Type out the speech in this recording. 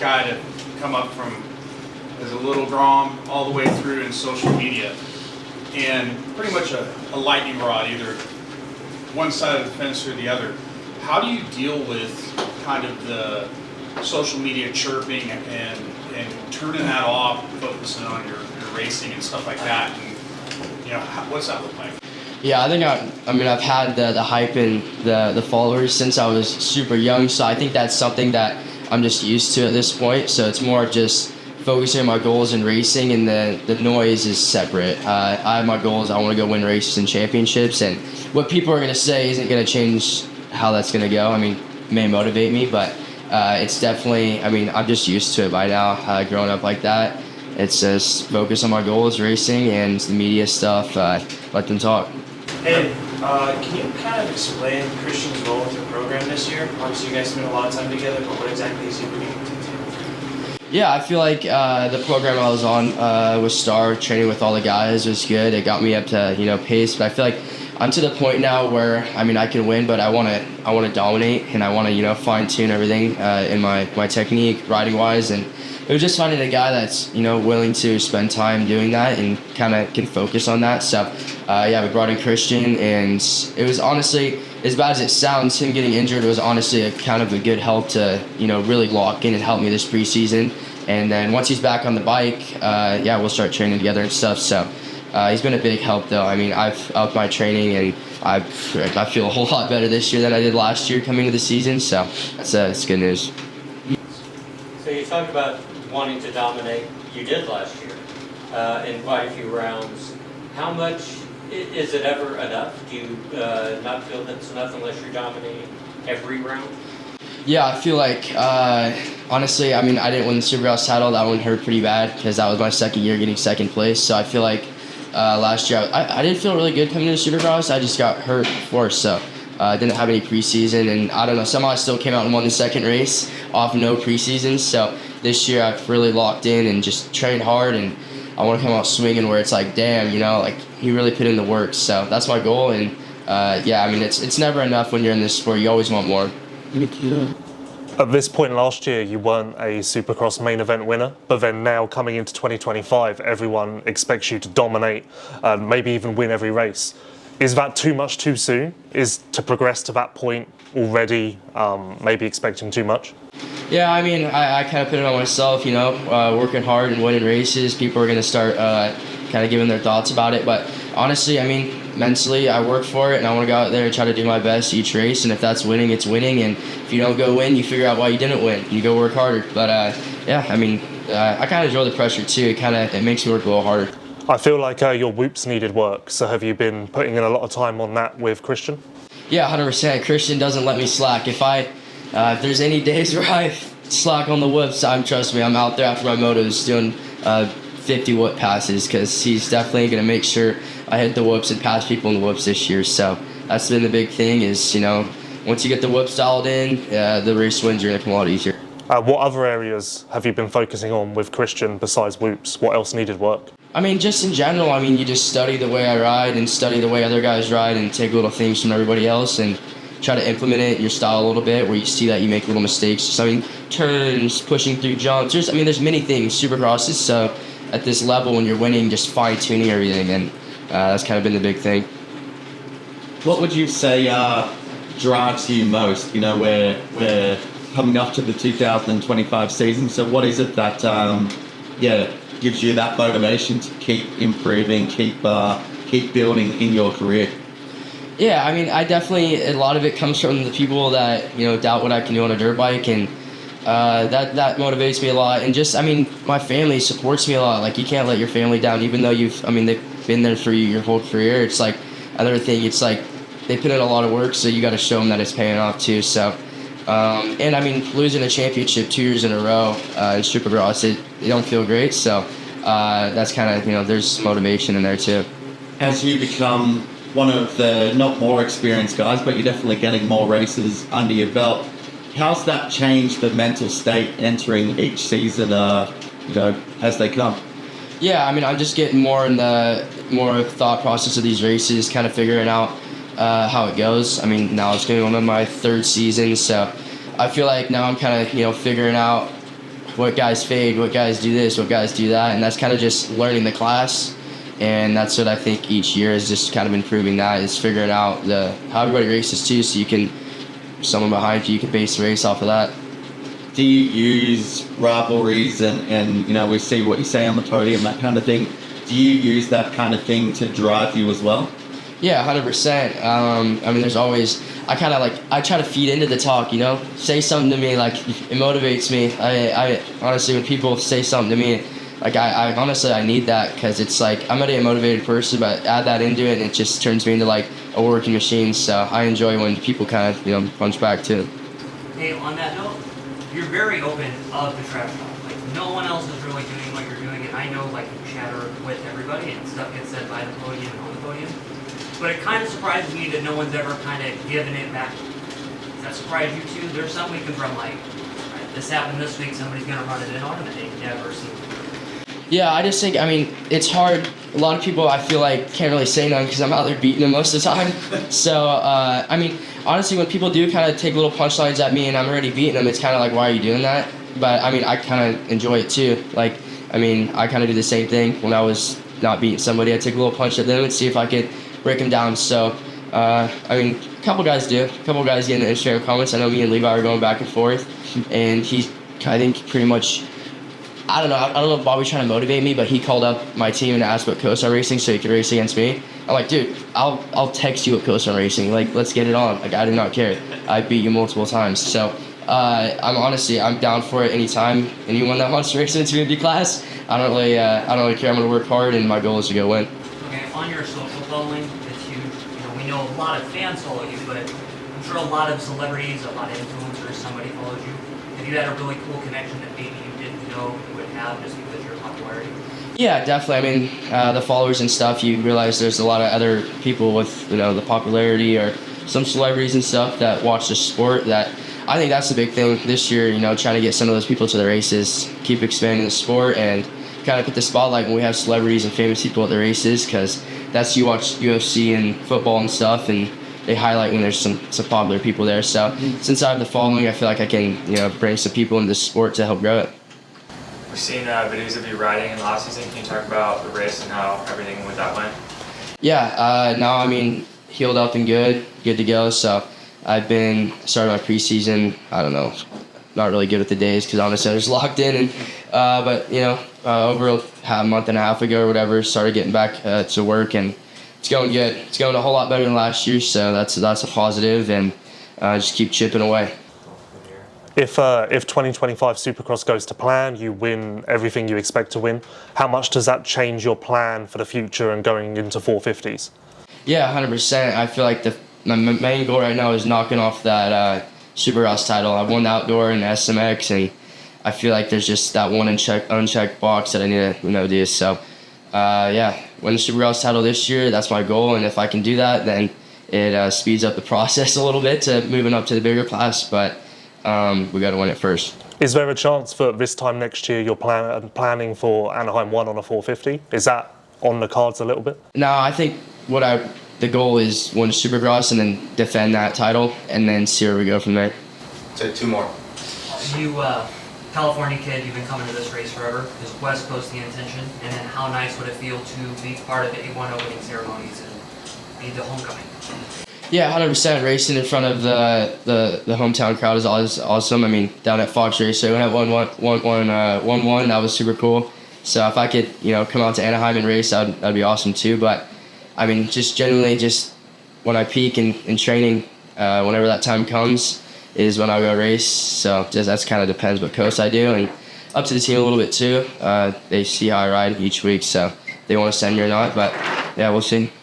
guy to come up from as a little Grom all the way through in social media, and pretty much a lightning rod, either one side of the fence or the other. How do you deal with kind of the social media chirping and turning that off, focusing on your racing and stuff like that? And what's that look like? Yeah, I think I've had the hype and the followers since I was super young, so I think that's something that I'm just used to at this point. So it's more just focusing on my goals in racing, and the noise is separate. I have my goals. I want to go win races and championships, and what people are going to say isn't going to change how that's going to go. I mean, it may motivate me, but it's definitely, I'm just used to it by now, growing up like that. It's just focus on my goals, racing, and the media stuff, let them talk. Hey, can you kind of explain Christian's role with the program this year? Obviously, you guys spent a lot of time together, but what exactly is he bringing to the team? Yeah, I feel like the program I was on with Star, training with all the guys, was good. It got me up to pace, but I feel like I'm to the point now where I can win, but I want to dominate, and I want to fine tune everything in my technique, riding wise, and it was just finding a guy that's willing to spend time doing that and kind of can focus on that. So we brought in Christian, and it was honestly, as bad as it sounds, him getting injured was honestly a kind of a good help to really lock in and help me this preseason. And then once he's back on the bike, we'll start training together and stuff. So he's been a big help, though. I've upped my training, and I feel a whole lot better this year than I did last year coming into the season. So that's good news. So you talked about wanting to dominate. You did last year in quite a few rounds. How much is it ever enough? Do you not feel that it's enough unless you're dominating every round? Yeah, I feel like, honestly, I didn't win the Supercross title. That one hurt pretty bad because that was my second year getting second place. So I feel like last year I didn't feel really good coming into Supercross. I just got hurt before, so I didn't have any preseason. And I don't know, somehow I still came out and won the second race off no preseason. So this year I've really locked in and just trained hard, and I want to come out swinging where it's like, damn, he really put in the work. So that's my goal, and it's never enough when you're in this sport. You always want more. At this point last year, you weren't a Supercross main event winner, but then now coming into 2025, everyone expects you to dominate, maybe even win every race. Is that too much too soon? Is to progress to that point already maybe expecting too much? Yeah, I kind of put it on myself, working hard and winning races. People are going to start kind of giving their thoughts about it. But honestly, mentally, I work for it, and I want to go out there and try to do my best each race. And if that's winning, it's winning. And if you don't go win, you figure out why you didn't win. You go work harder. But I kind of enjoy the pressure too. It makes me work a little harder. I feel like your whoops needed work. So have you been putting in a lot of time on that with Christian? Yeah, 100%. Christian doesn't let me slack. If there's any days where I slack on the whoops, trust me, I'm out there after my motos doing 50 whoop passes, because he's definitely going to make sure I hit the whoops and pass people in the whoops this year. So that's been the big thing is, once you get the whoops dialed in, the race wins are going to come a lot easier. What other areas have you been focusing on with Christian besides whoops? What else needed work? Just in general, you just study the way I ride and study the way other guys ride and take little things from everybody else and try to implement it in your style a little bit, where you see that you make little mistakes. Turns, pushing through jumps. There's many things. Supercrosses, so at this level when you're winning, just fine-tuning everything, and that's kind of been the big thing. What would you say drives you most? We're coming up to the 2025 season, so what is it that gives you that motivation to keep improving, keep building in your career? Yeah, I definitely, a lot of it comes from the people that, doubt what I can do on a dirt bike, and that motivates me a lot. And just, my family supports me a lot. Like, you can't let your family down, even though they've been there for you your whole career. It's like, another thing, it's like, they put in a lot of work, so you got to show them that it's paying off too. So, losing a championship 2 years in a row in Supercross, it don't feel great. So, that's kind of, there's motivation in there too. As you become one of the not more experienced guys, but you're definitely getting more races under your belt, how's that changed the mental state entering each season, as they come? Yeah, I'm just getting more in the thought process of these races, kind of figuring out how it goes. Now it's going on my third season, so I feel like now I'm kind of, figuring out what guys fade, what guys do this, what guys do that, and that's kind of just learning the class. And that's what I think each year is just kind of improving that, is figuring out how everybody races too, so you can, someone behind you can base the race off of that. Do you use rivalries and we see what you say on the podium, that kind of thing? Do you use that kind of thing to drive you as well? Yeah, 100%. There's always, I try to feed into the talk, say something to me, like, it motivates me. I honestly, when people say something to me, like, I honestly, I need that, because it's like, I'm already a motivated person, but add that into it, and it just turns me into, like, a working machine. So I enjoy when people kind of, punch back too. Hey, on that note, you're very open of the trash talk. Like, no one else is really doing what you're doing, and I know, like, you chatter with everybody, and stuff gets said by the podium and on the podium. But it kind of surprises me that no one's ever kind of given it back. Does that surprise you too? There's some we can from, like, right, this happened this week, somebody's gonna run it in on them, and they never see it. Yeah, I just think, it's hard. A lot of people, I feel like, can't really say nothing because I'm out there beating them most of the time. So, honestly, when people do kind of take little punchlines at me and I'm already beating them, it's kind of like, why are you doing that? But, I kind of enjoy it too. Like, I kind of do the same thing when I was not beating somebody. I take a little punch at them and see if I could break them down. So, a couple guys do. A couple guys get in the Instagram comments. I know me and Levi are going back and forth. And I think pretty much, I don't know if Bobby's trying to motivate me, but he called up my team and asked what coast I'm racing so he could race against me. I'm like, dude, I'll text you what coast I'm racing. Like, let's get it on. Like, I do not care. I beat you multiple times. So, I'm down for it anytime. Anyone that wants to race in 250 class, I don't really care. I'm gonna work hard, and my goal is to go win. Okay, on your social following, it's huge. We know a lot of fans follow you, but I'm sure a lot of celebrities, a lot of influencers, somebody follows you. Have you had a really cool connection that maybe you didn't know you would have just because of your popularity? Yeah, definitely. The followers and stuff, you realize there's a lot of other people with, the popularity or some celebrities and stuff that watch the sport. That I think that's the big thing this year, trying to get some of those people to the races, keep expanding the sport, and kind of put the spotlight when we have celebrities and famous people at the races, because that's, you watch UFC and football and stuff, and they highlight when there's some popular people there. So since I have the following, I feel like I can, bring some people into the sport to help grow it. We've seen videos of you riding in last season. Can you talk about the race and how everything with that went? Yeah, now healed up and good to go. So I've been started my preseason. I don't know, not really good with the days because honestly I was locked in. And but over a month and a half ago or whatever, started getting back to work, and it's going good. It's going a whole lot better than last year. So that's a positive, and just keep chipping away. If 2025 Supercross goes to plan, you win everything you expect to win, how much does that change your plan for the future and going into 450s? Yeah, 100%. I feel like my main goal right now is knocking off that Supercross title. I won the outdoor and the SMX, and I feel like there's just that one unchecked box that I need to do. So, win the Supercross title this year. That's my goal, and if I can do that, then it speeds up the process a little bit to moving up to the bigger class. But we got to win it first. Is there a chance for this time next year you're planning for Anaheim 1 on a 450? Is that on the cards a little bit? No, I think the goal is win Supercross and then defend that title, and then see where we go from there. So 2 more. You, California kid, you've been coming to this race forever. Is West Coast the intention? And then how nice would it feel to be part of the A1 opening ceremonies and be the homecoming? Yeah, 100%. Racing in front of the hometown crowd is always awesome. Down at Fox Raceway, when I won 1-1, that was super cool. So if I could, come out to Anaheim and race, that'd be awesome too. But just generally, just when I peak in training, whenever that time comes, is when I go race. So that's kind of depends what coast I do, and up to the team a little bit too. They see how I ride each week, so they want to send me or not. But yeah, we'll see.